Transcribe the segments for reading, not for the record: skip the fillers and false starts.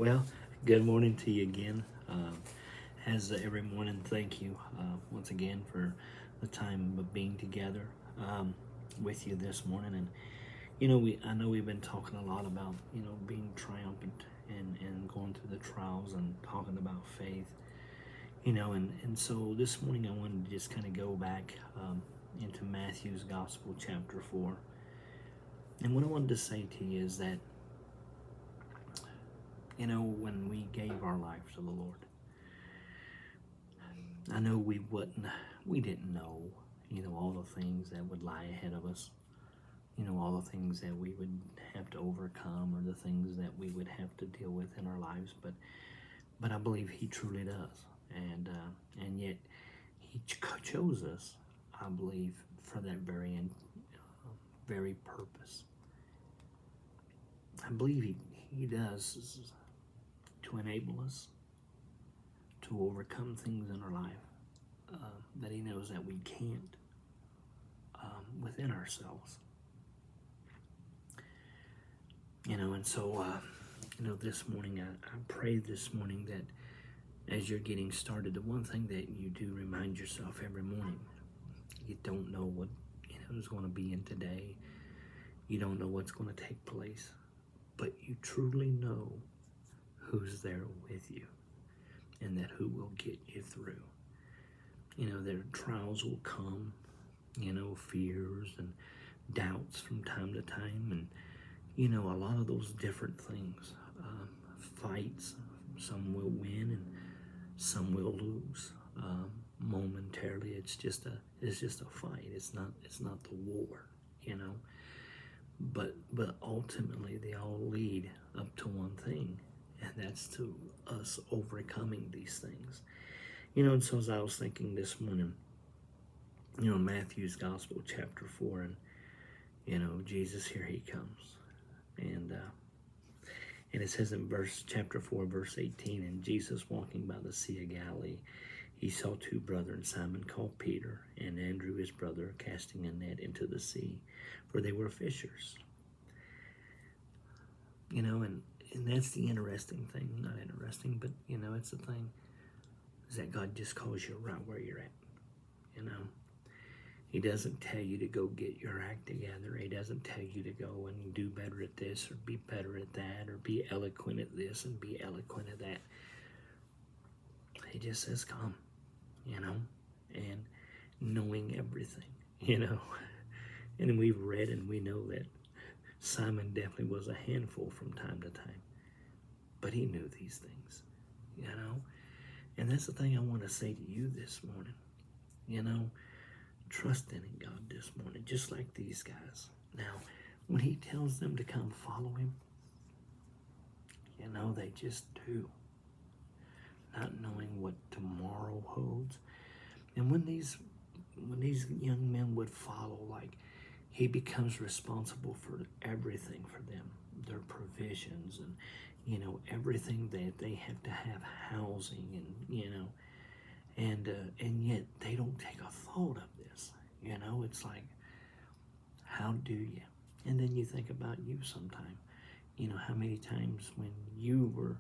Well, good morning to you again. As every morning, thank you once again for the time of being together with you this morning. And I know we've been talking a lot about being triumphant and going through the trials and talking about faith. And so this morning I wanted to just kind of go back into Matthew's Gospel, chapter 4. And what I wanted to say to you is that when we gave our life to the Lord, I know we didn't know, all the things that would lie ahead of us, all the things that we would have to overcome or the things that we would have to deal with in our lives. But I believe He truly does, and yet He chose us, I believe, for that very purpose. I believe He does to enable us to overcome things in our life that He knows that we can't within ourselves. And so, this morning, I pray this morning that as you're getting started, the one thing that you do remind yourself every morning, you don't know what is going to be in today. You don't know what's going to take place, but you truly know who's there with you and that who will get you through. Their trials will come, fears and doubts from time to time, and a lot of those different things, fights. Some will win and some will lose. Momentarily, it's just a fight. It's not the war, But ultimately, they all lead up to one thing, and that's to us overcoming these things. And so as I was thinking this morning, Matthew's Gospel, chapter 4, and Jesus, here He comes. And it says in chapter 4, verse 18, and Jesus walking by the Sea of Galilee, He saw two brethren, Simon called Peter, and Andrew his brother, casting a net into the sea, for they were fishers. And that's the interesting thing. Not interesting, but, it's the thing, is that God just calls you right where you're at. He doesn't tell you to go get your act together. He doesn't tell you to go and do better at this or be better at that or be eloquent at this and be eloquent at that. He just says, come, and knowing everything, And we've read and we know that Simon definitely was a handful from time to time. But he knew these things, And that's the thing I want to say to you this morning, trusting in God this morning, just like these guys. Now, when He tells them to come follow Him, they just do, not knowing what tomorrow holds. And when these young men would follow, like, He becomes responsible for everything for them, their provisions and everything that they have to have, housing and yet they don't take a thought of this. It's like, how do you? And then you think about you sometime. How many times when you were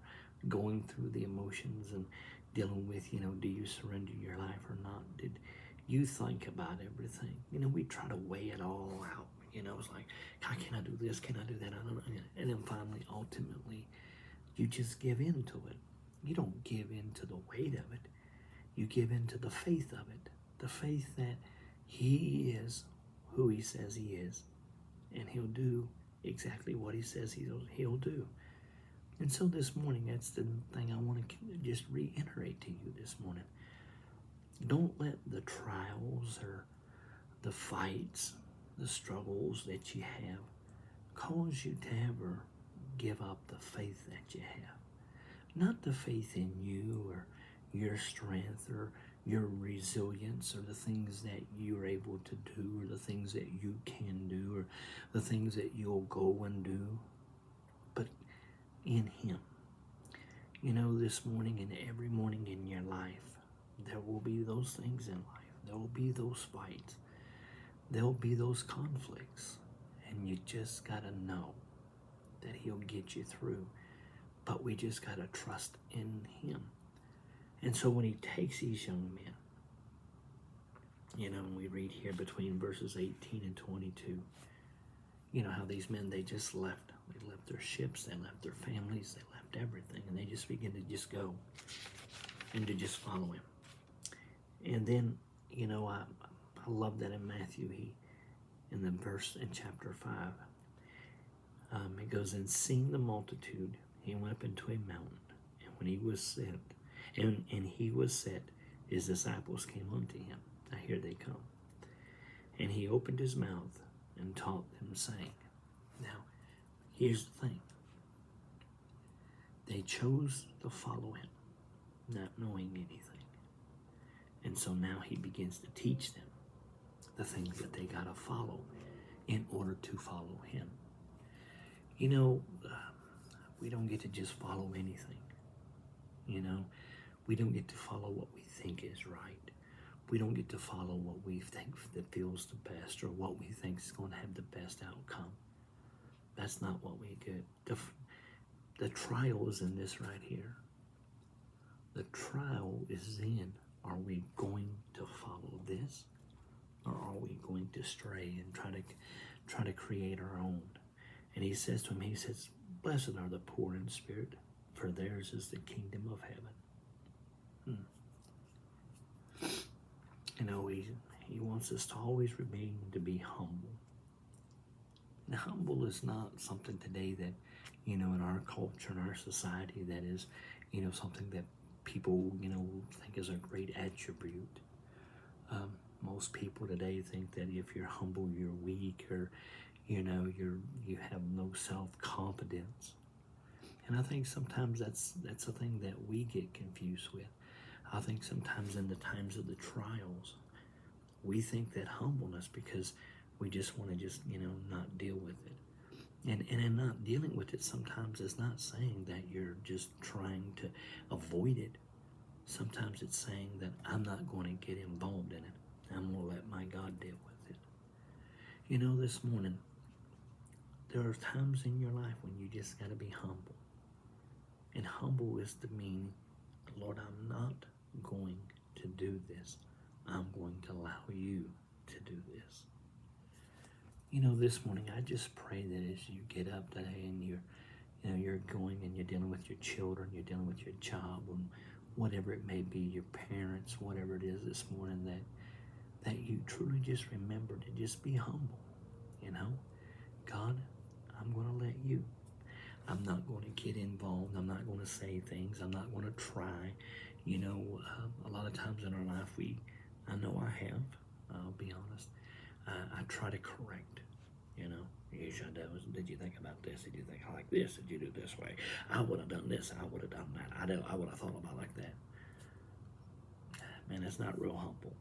going through the emotions and dealing with, do you surrender your life or not? Did you think about everything? We try to weigh it all out. It's like, how can I do this? Can I do that? I don't know. And then finally, ultimately, you just give in to it. You don't give in to the weight of it. You give in to the faith of it. The faith that He is who He says He is. And He'll do exactly what He says He'll do. And so this morning, that's the thing I want to just reiterate to you this morning. Don't let the trials or the fights, the struggles that you have cause you to ever give up the faith that you have. Not the faith in you or your strength or your resilience or the things that you're able to do or the things that you can do or the things that you'll go and do, but in Him. This morning and every morning in your life, there will be those things in life. There will be those fights. There will be those conflicts. And you just got to know that He'll get you through but we just got to trust in him. And so when he takes these young men, and we read here between verses 18 and 22, how these men, they just left. They left their ships, they left their families, they left everything, and they just begin to just go and to just follow him. And then, I love that in Matthew, in the verse in chapter 5, it goes, and seeing the multitude, he went up into a mountain, and when he was set, and he was set, his disciples came unto him. Now here they come. And he opened his mouth and taught them, saying. Now, here's the thing. They chose to follow him, not knowing anything. And so now he begins to teach them the things that they got to follow in order to follow him. We don't get to just follow anything. We don't get to follow what we think is right. We don't get to follow what we think that feels the best or what we think is going to have the best outcome. That's not what we get. The trial is in this right here. The trial is in, are we going to follow this, or are we going to stray and try to create our own? And he says to him, blessed are the poor in spirit, for theirs is the kingdom of heaven. He wants us to always remain to be humble. And humble is not something today that, in our culture, in our society, that is, something that people, think is a great attribute. Most people today think that if you're humble, you're weak, or, you have no self-confidence. And I think sometimes that's a thing that we get confused with. I think sometimes in the times of the trials, we think that humbleness, because we just want to not deal with it. And in not dealing with it, sometimes it's not saying that you're just trying to avoid it. Sometimes it's saying that I'm not going to get involved in it. I'm going to let my God deal with it. This morning, there are times in your life when you just got to be humble. And humble is the meaning, Lord, I'm not going to do this. I'm going to allow you to do this. This morning, I just pray that as you get up today and you're going and you're dealing with your children, you're dealing with your job, and whatever it may be, your parents, whatever it is this morning, that you truly just remember to just be humble. God, I'm going to let you. I'm not going to get involved. I'm not going to say things. I'm not going to try. A lot of times in our life, I know I have, I'll be honest, I try to correct, did you think about this? Did you think like this? Did you do this way? I would have done this. I would have done that. I would have thought about like that. Man, it's not real humble,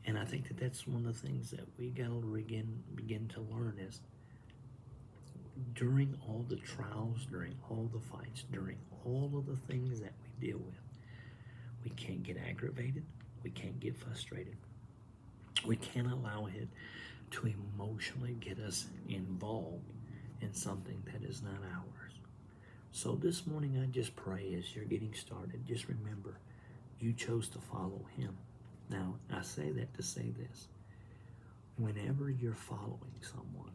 and I think that's one of the things that we got to begin to learn is during all the trials, during all the fights, during all of the things that we deal with, we can't get aggravated. We can't get frustrated. We can't allow it to emotionally get us involved in something that is not ours. So this morning, I just pray as you're getting started, just remember, you chose to follow him. Now, I say that to say this. Whenever you're following someone,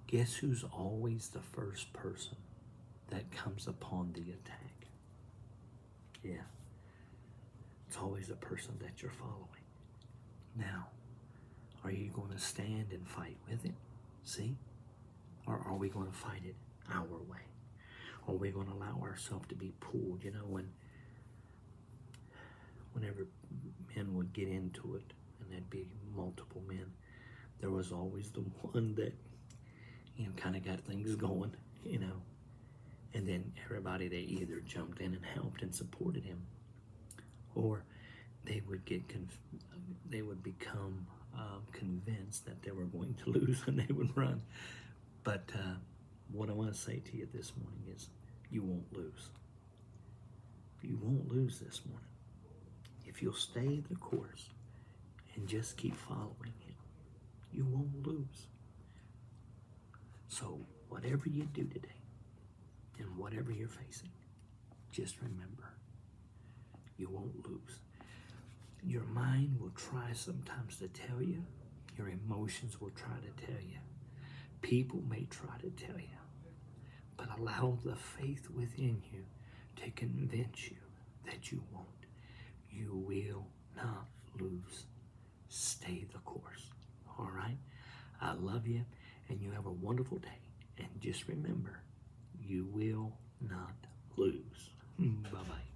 guess who's always the first person that comes upon the attack? Yeah. It's always the person that you're following. Now, are you going to stand and fight with it? See? Or are we going to fight it our way? Are we going to allow ourselves to be pulled? Whenever men would get into it, and there'd be multiple men, there was always the one that, kind of got things going, and then everybody, they either jumped in and helped and supported him, or they would become convinced that they were going to lose and they would run. But what I want to say to you this morning is, you won't lose. You won't lose this morning. If you'll stay the course and just keep following him, you won't lose. So whatever you do today, And whatever you're facing, just remember, you won't lose. Your mind will try sometimes to tell you. Your emotions will try to tell you. People may try to tell you. But allow the faith within you to convince you that you won't. You will not lose. Stay the course. All right? I love you, and you have a wonderful day. And just remember, you will not lose. Bye-bye.